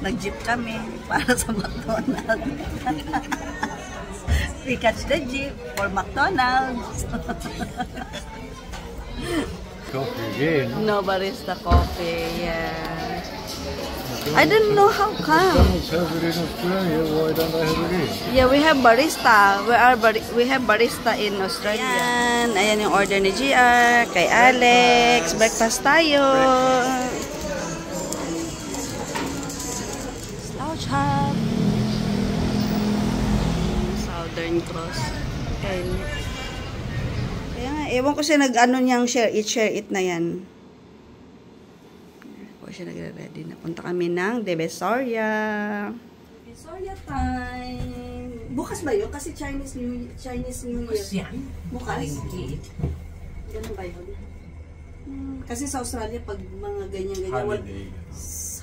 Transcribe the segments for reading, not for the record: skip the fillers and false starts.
nag-jeep kami para sa McDonald's. We catch the jeep for McDonald's. Coffee again. No barista coffee, yeah. I don't know how come. McDonald's have it in Australia, why don't they have it here? Yeah, we have barista. We have barista in Australia. Ayan yung order ni GR, kay Alex. Breakfast tayo. Slouch Hub. Southern Cross. Okay. Kaya nga, ewan ko siya nag-ano niyang share it na yan. Siya nagre-ready na. Punta kami ng Divisoria. Divisoria time. Bukas ba yun? Kasi Chinese New Year. Bukas yan? Bukas. Ganun ba yun? Kasi sa Australia, pag mga ganyan-ganyan,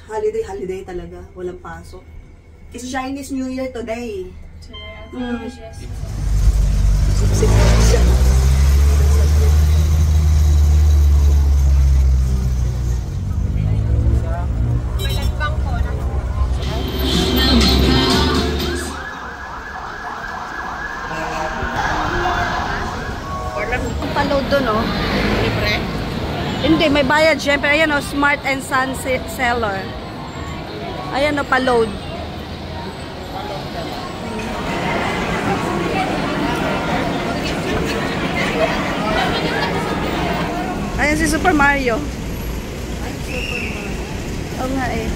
holiday talaga. Walang pasok. It's Chinese New Year today. Paload doon, oh. Libre? Hindi, may bayad. Siyempre, ayan, oh, Smart and Sun Seller. Ayan, oh, paload. Ayan si Super Mario. Ay, Super Mario. Oo nga, eh.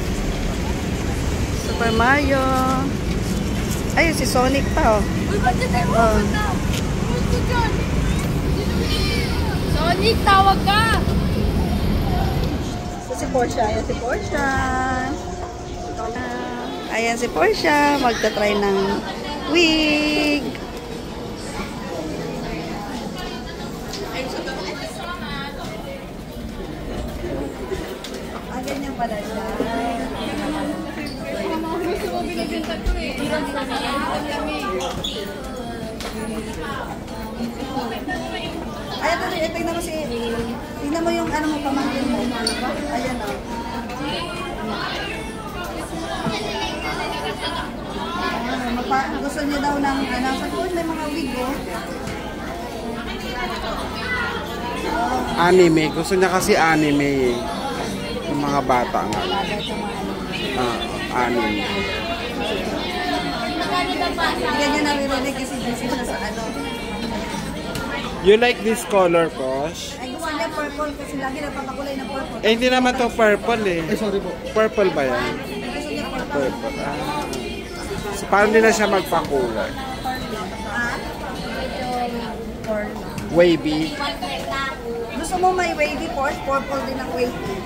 Super Mario. Ayun, si Sonic pa, oh. Uy, ba't na tayo pupunta? Pupunta dyan. Sonic, tawag ka! Si Portia. Ayan si Portia. Ayan si Portia. Magta-try ng wig. Ganyan pala siya. Gusto mo binibinta ko eh. Ayan, tingnan mo si... Tingnan mo yung ano mo, pamangkin mo. Ayan, o. Gusto niya daw ng... Sa doon may mga wig, o. Anime. Gusto niya kasi anime. Yung mga bata nga. Anime. Ganyan naririnig kasi busy siya sa ano. You like this color, Posh? Ay, gusto niya purple kasi lagi napapakulay ng purple. Eh, hindi naman to purple eh. Sorry po. Purple ba yan? Gusto niya purple. Purple. So, parang hindi na siya magpakulay. Wavy. Gusto mo may wavy Porsche? Purple din ang wavy.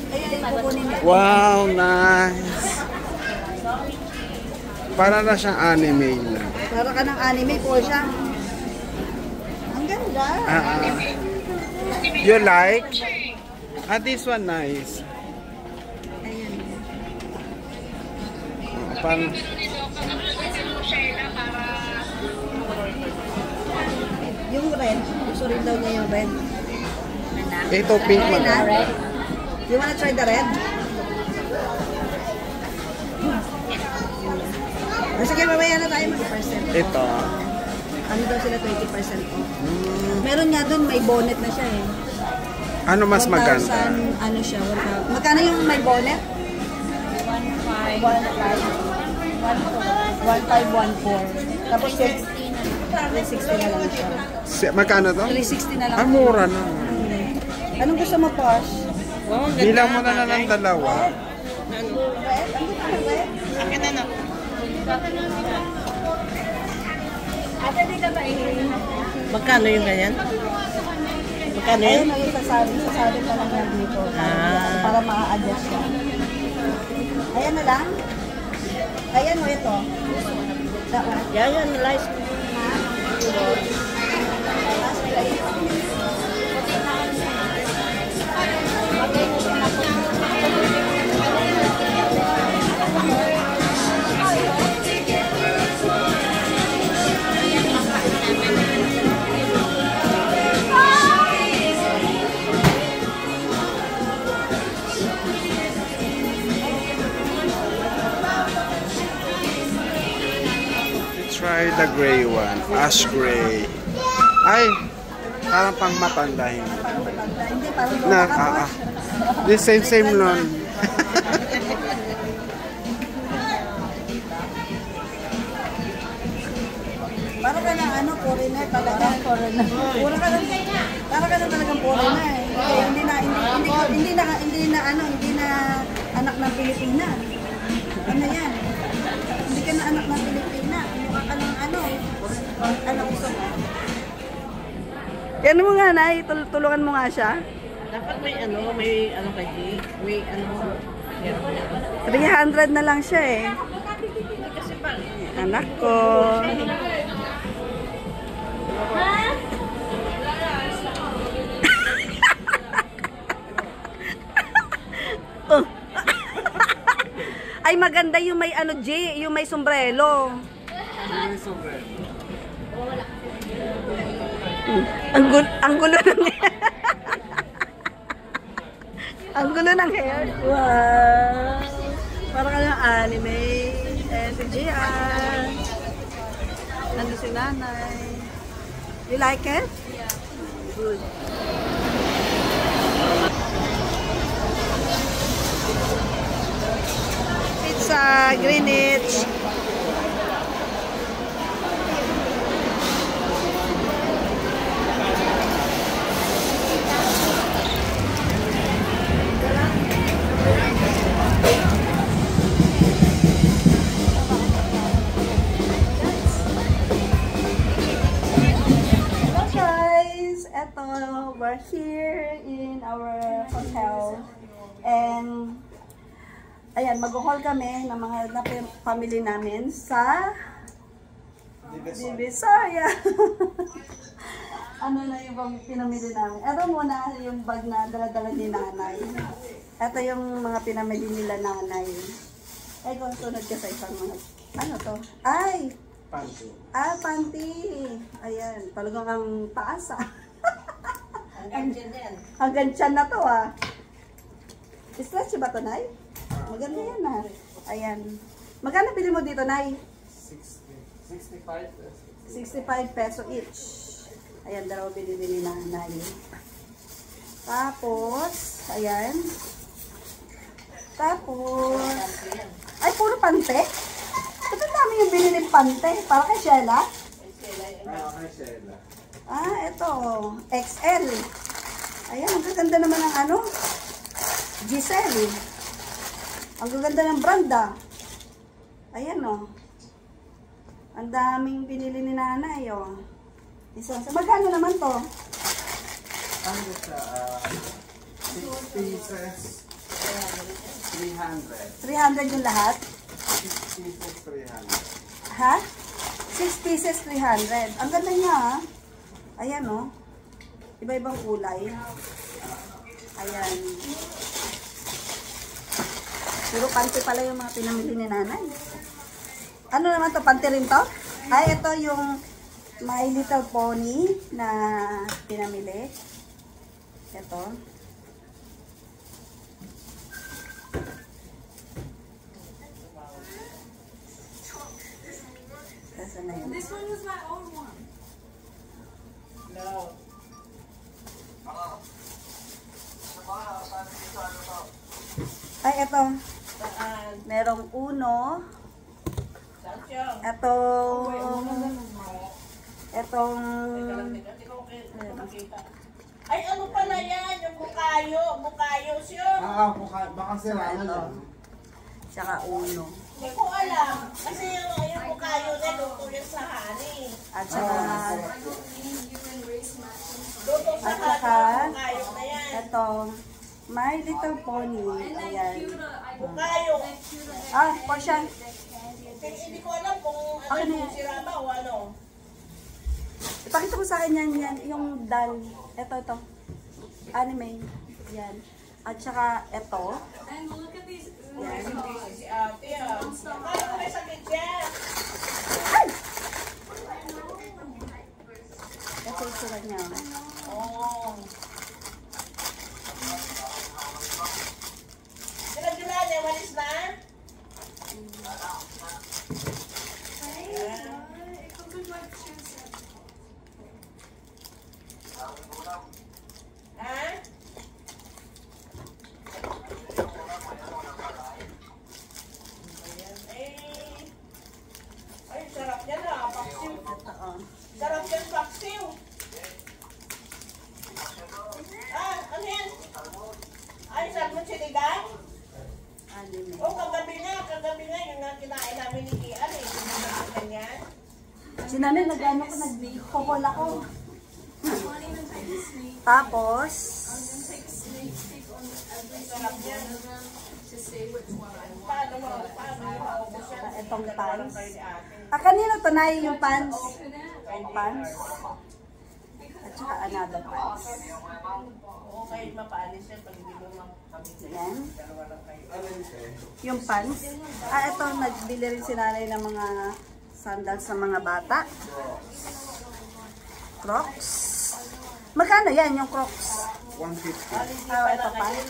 Kaya yung kukunin niya. Wow, nice. Para na siyang anime na. Para ka ng anime, Porsche. Ang ganda. You like? This one nice. Ayan. Parang... Yung red. Gusto rin daw niya yung red. Ito pink mo na. You wanna try the red? Sige, mamaya na tayo mag-percent. Ito. Ano daw sila 20% off? Meron nga dun, may bonnet na siya eh. Ano mas 1,000, maganda? ano siya, 1,000. Magkano yung may bonnet? 1,514. Tapos 360 na lang siya. Magkano to? 360 na lang. Ah, mura na. Anong gusto mo, Posh? Bilang mo na ng dalawa. Red? Ang gusto mo, red? Akin na na. Ate, di ka ba Magkano yung ganyan? Magkano yun? Ayun, yung sasabi pa lang yan dito. Para ma-adjust siya. Ayan na lang. Ayan o, ito. Yan, lice. the gray one. Ash gray. Ay, parang pang matanda hindi. Hindi, parang Na, lola ka po. The same nun. Para ka ng ano, foreigner talaga. Foreigner. Para ka ng talagang foreigner. Hindi na anak ng Pilipina. Ano yan? Hindi ka na anak ng Pilipina. Mukha ka ng ano gusto mo? Yan mo nga, Nay. Tulungan mo nga siya. Dapat may kay may 300 na lang siya eh. kasi pag Anak ko. Oh. Ay maganda yung may G, yung may sombrero. Ang gulo ng ang gulo ng hair. Wow. Para ka ng anime. Si Gian. Nandun si nanay. You like it? Yeah. Good. Pizza, Greenwich. We're here in our hotel and ayan, mag-haul kami ng mga family namin sa Divisoria. Ano na yung pinamili namin? Ito muna yung bag na dala-dala ni nanay. Ito yung mga pinamili nila nanay. Ay, kung sunod ka sa isang mga, ano to? Ay! Panty. Ah, panty. Ayan, talagang ang taas Hanggang tiyan na to Stretchy ba to, Nay? Maganda yan Ayan. Magkano bili mo dito, Nay? 65 peso each. Ayan, dalawa binili ni nanay. Tapos, ayan. Tapos, ay, puro pante? Ito dami yung binili pante. Para kay Sheila? Kay Sheila. Ito. XL. Ayan, ang gaganda naman ng Giselle. Ang gaganda ng branda. Ayan, Ang daming pinili ni nanay, Magkano naman to? Ano siya? 6 pieces. 300. 300 yung lahat? 6 pieces, 300. Ha? 6 pieces, 300. Ang ganda niya, Ayan, Iba-ibang kulay. Ayan. Puro panty pala yung mga pinamili ni nanay. Ano naman to? Panty rin to? Ay, ito yung My Little Pony na pinamili. Ito. Nasaan na yun? This one was my own one. no. Ay, ito. Merong uno. Etong Ay, ano pala yan? Yung bukayo. Bukayo siya. Baka sila ito. Tsaka uno. Hindi ko alam. Kasi yung bukayo na luto yan sa honey. At saka Luto sa At saka, honey. Bukayo na yan. etong My Little Pony. Ayan. Bukayo. For siya. Hindi ko alam kung ano yung sirama o ano. Ipakita ko sa akin yan. Yung doll. Ito. Anime. Yan. At saka ito. And look at these. Yan. Si ate Paano ko may sakit yan? Ay! Ito yung sila niya. Oo. Sila-gila niya, walis na? Ha? Ayan, ay, sarap yan ah, paksiw. Ito, oh. Sarap yan, paksiw. Ano yan? Ay, sarap mo sinigang? Anime. Oh, kagabi nga, yung nga kinain namin ni Kian eh. Kinain yan. Sinami, nag-ano ko, nag-kokol ako. Not even take a snake. Tapos, I'm gonna take a snake peek on every Sarap single yan. one of them to see which one I want. Paano mo maubos yan? Itong Dalawa lang pants. kayo ni ate. kanino to na yung pants? Open it. Yung pants. At saka another pants. Oo, kahit mapaalis yan pag hindi mo makamit. Yan. Dalawa lang kayo. Yung pants. Ito, nagbili rin si nanay ng mga sandals sa mga bata. Crocs. Magkano yan yung Crocs? 150. Holiday Ah, pa ito lang pa? ngayon.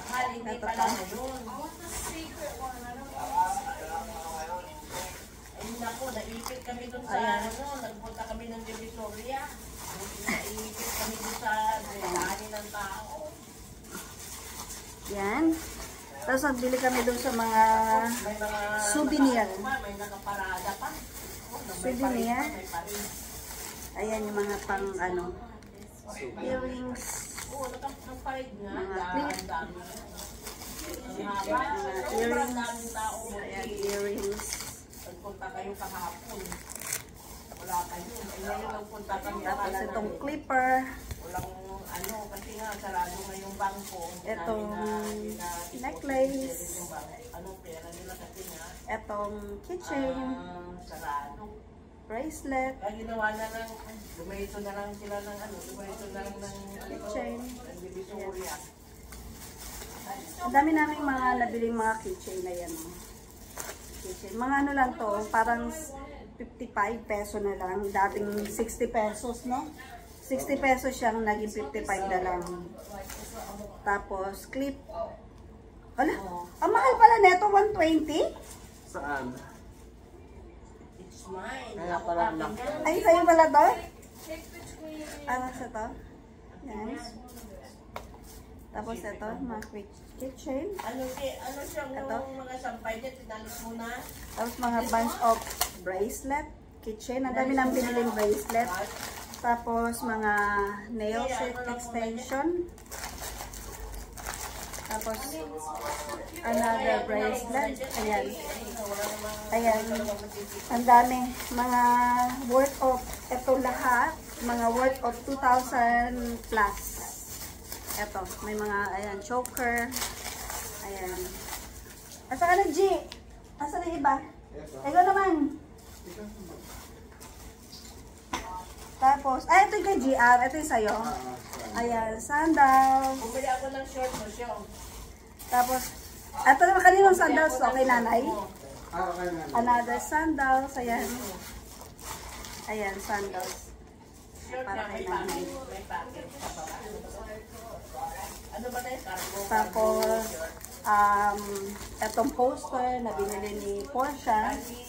Holiday Ito pa pa? lang ngayon. I want the secret one. I don't want the secret. Ay naku, naipit kami dun sa nagpunta kami ng Divisoria. Naipit kami dun sa daanin ng tao. Yan. Tapos nagbili kami doon sa mga May mga souvenir. may nakaparada pa. Souvenir. May parin. Ayan yung mga pang ano, earrings. Oo, nakaparid nga. Mga Ang dami. Ang haba. Mga Sobrang daming tao. Ayan, earrings. Nagpunta kayo kahapon. Wala kayo. Eh, ngayon nagpunta kami. Tapos akala itong namin clipper. walang ano, kasi nga sarado nga yung bangko. Itong Namin na- necklace. yung bangko. Anong pera nila kasi nga Itong keychain. sarado. Bracelet. Kaya ginawa na lang, lumayso na lang sila ng ano, lumayso na lang ng Keychain. ng Divisoria. Ang dami namin mga nabiling mga keychain na yan. Oh. Keychain. Mga ano lang to, parang 55 peso na lang. Dating 60 pesos, no? 60 pesos siyang naging 55 na lang. Tapos, clip. Hala, ang mahal pala neto, 120? Saan? It's mine. Kaya Ako pala akin na- yan. Ay, sa'yo pala to? Pick between. Ano sa to? Yan. Tapos ito, mga keychain. Ano siyang Ito? mga sampay niya, tinalis mo na. Tapos mga bunch of bracelet, keychain. Ang dami nang biniling bracelet. Tapos mga nail set extension. Tapos another bracelet. Ayan. Ayan. Ang dami. Mga worth of, ito lahat, mga worth of 2,000 plus. Ito, may mga, ayan, choker. Ayan. Asa ka na, G? Asa na yung iba? Ikaw naman. Tapos, ay, ito yung kay GR. Ito yung sa'yo. Ayan, sandals. Bumili ako ng short mo siya. Tapos, ito naman kaninong sandals to, kay nanay. Okay na. Another sandals. Ayan. Ayan, sandals. Short Para na kay may nanay. packet. May packet sa baba. Ano ba na yung cargo? Tapos, itong poster na binili ni Portia. Kasi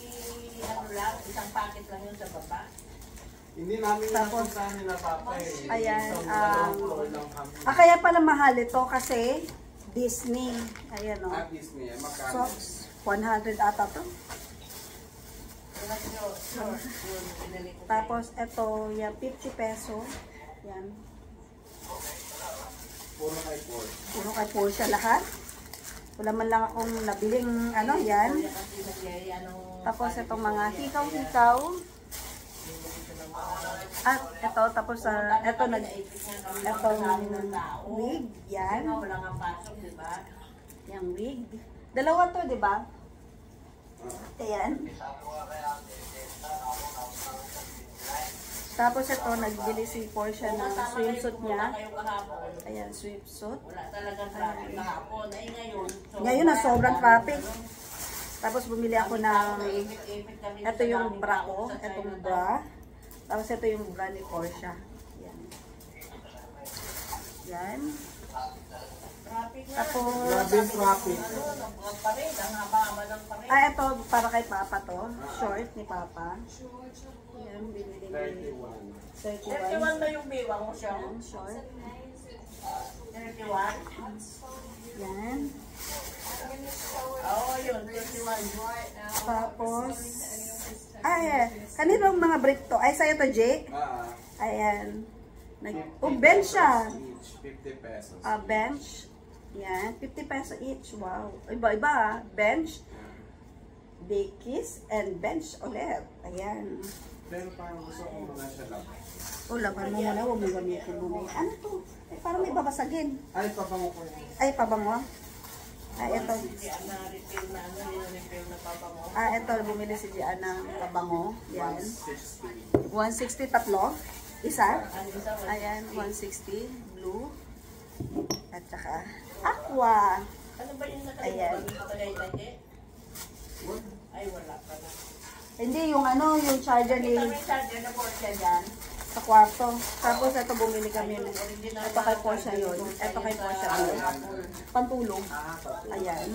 ano lang, isang packet lang yun sa baba. Hindi namin Tapos, napunta nila papa eh. ayan, Isang dalawang floor lang kami. kaya pala mahal ito kasi Disney. Ayan o. At Disney, magkano? Socks, 100 ata to. Short, yun, pinili ko. Tapos, ito, yan, 50 peso. Yan. Puro kay Paul. Puro kay Portia lahat. Wala man lang akong nabiling, ano, yan. Kasi nagyaya ng Tapos, itong mga hikaw-hikaw. At, ito, tapos, ito, itong wig. Yan. wala nga pasok, di ba? Yung wig. Dalawa to, di ba? Ayan. Tapos ito, nagbili si Portia ng swimsuit niya. Kayo kahapon. Ayan, swimsuit. Wala talagang traffic kahapon. Ay ngayon. Ngayon na sobrang traffic. Tapos bumili ako ng, Ipit kami. ito yung bra ko, itong bra. Tapos ito yung bra ni Portia. Yan. Yan. Tapos, Traffic. Ang parin, ang haba-haba ng parin. ito para kay Papa to. Short ni Papa. Yan, binili ni 31. 31 na yung biwang mo siya. Yan, short. 31? Yan. Oo, yun, 31. Tapos, kanino mga brick to? Ay, sa'yo to, Jake? Ayan. Bench siya. 50 pesos. Bench. Yan, 50 pesos each. Wow. Iba-iba, bench. Dikis and bench ulit. Ayan. Pero parang gusto ko muna siya lang. Laban mo muna, huwag mo gamitin mo. Ano to? Parang may babasagin. Ay, pabango ko yun. Ay, pabango? Ito. Na-refill na pabango. Ito, bumili si Gian ng pabango. Yan. 160. 160 tatlo. Isa. Ayan, 160. Blue. At saka, aqua. Ano ba yung Ayan. nakalimutan? Ay, wala pa na. Hindi, yung yung charger ni May charger na Porsche dyan. sa kwarto. Tapos ito bumili kami. Ito kay Porsche yun. Ito kay Porsche yun. Pantulong. Ayan.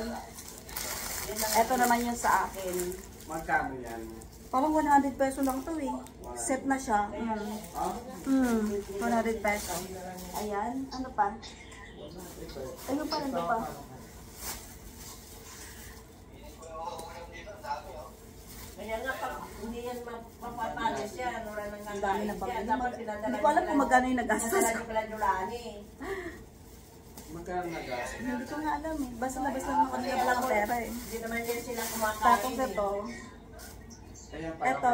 Ito naman yun sa akin. Magkano yan? Parang 100 peso lang to eh. Set na siya. 100 peso. Ayan. Ano pa? Ayun pa, nandito pa. Kaya nga, pag hindi yan mapapalis yan, wala nang Ang dami na yan. bagay. Dapat pinadala Hindi ko alam kung magkano yung nagastos. Pinadala ni Peladulani. Magkano na gas? Hindi ko nga alam eh. Basta labas lang ng kanila lang pera eh. Hindi naman yan sila kumakain. Tapos ito. Ayan, Ito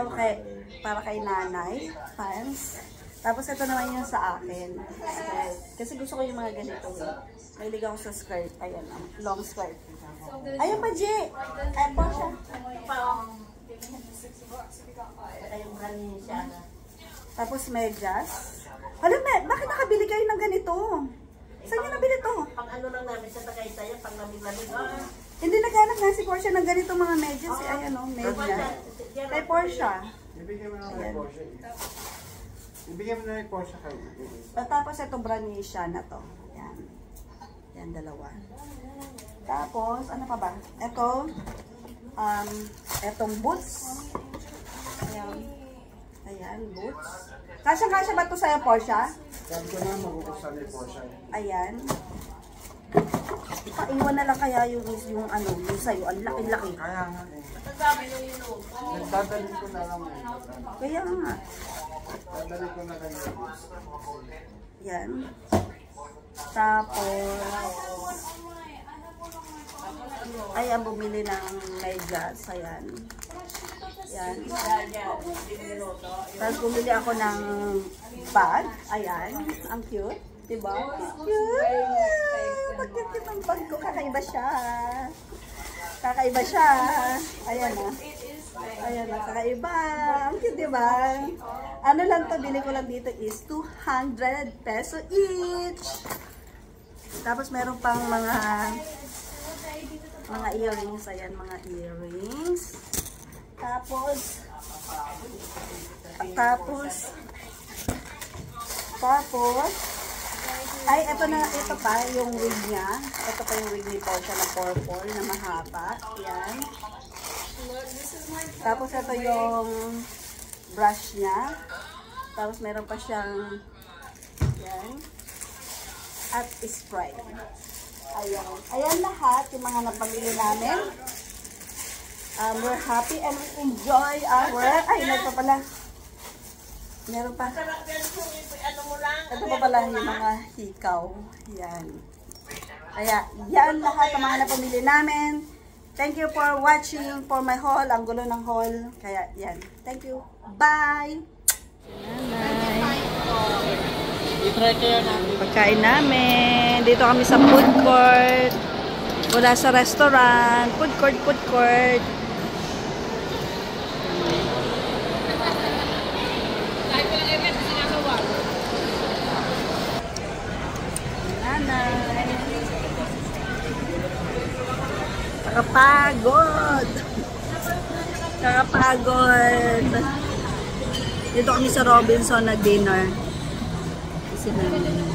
para kay nanay. Pants. Tapos ito naman yung sa akin. Skirt. Kasi gusto ko yung mga ganito eh. Mahilig ako sa skirt. Ayan, long skirt. Ayun pa, J! Ito siya. Saka yung brand niya siya na. Tapos medyas. Alam mo, bakit nakabili kayo ng ganito? Saan nyo nabili to? Pang ano lang namin sa Tagaytay, pang lamig-lamig. Hindi naghanap nga si Portia ng ganito mga medyas. Ayan o, medyas. Kay Portia. Ibigay mo na kay Porsche. Ibigay mo na kay Porsche kayo. Tapos ito brand ni Siya na to. Ayan. Yan, dalawa. Tapos, ano pa ba? Ito, etong boots. Ayan. Ayan, boots. Kasya-kasya ba ito sa'yo, Portia? Sabi ko na magugustuhan ni Porsche. Ayan. Iwan na lang kaya yung sa'yo. Ang laki-laki. Kaya nga eh. Ang dami nung inuupo. Nagdadalhin ko na lang eh. Kaya nga. Dadalhin ko na lang yun. Yan. Tapos, ayan, bumili ng medyas. Ayan. Yan. Tapos bumili ako ng bag. Ayan. Ang cute. Diba? Cute! Ang cute ng bag ko. Kakaiba siya. Kakaiba siya. Ayan na. Ayan na. Kakaiba. Ang cute, diba? Ano lang to, bili ko lang dito is 200 peso each. Tapos meron pang mga earrings. Ayan, mga earrings. Tapos, ay, ito pa, yung wig niya. Ito pa yung wig ni Portia na purple, na mahaba. Yan. Tapos, ito yung brush niya. Tapos, meron pa siyang, yan. At spray. Ayan. Ayan lahat, yung mga napamili namin. We're happy and we enjoy our... Ay, meron pa pala. Meron pa. Ano mo lang? Ito pa pala yung mga hikaw. Yan. Kaya, yan lahat ang mga napamili namin. Thank you for watching for my haul. Ang gulo ng haul. Kaya, yan. Thank you. Bye! Pagkain namin. Dito kami sa food court. Wala sa restaurant. Food court, food court. Nanay. Kakapagod. Kakapagod. Dito kami sa Robinson na dinner. Kasi namin.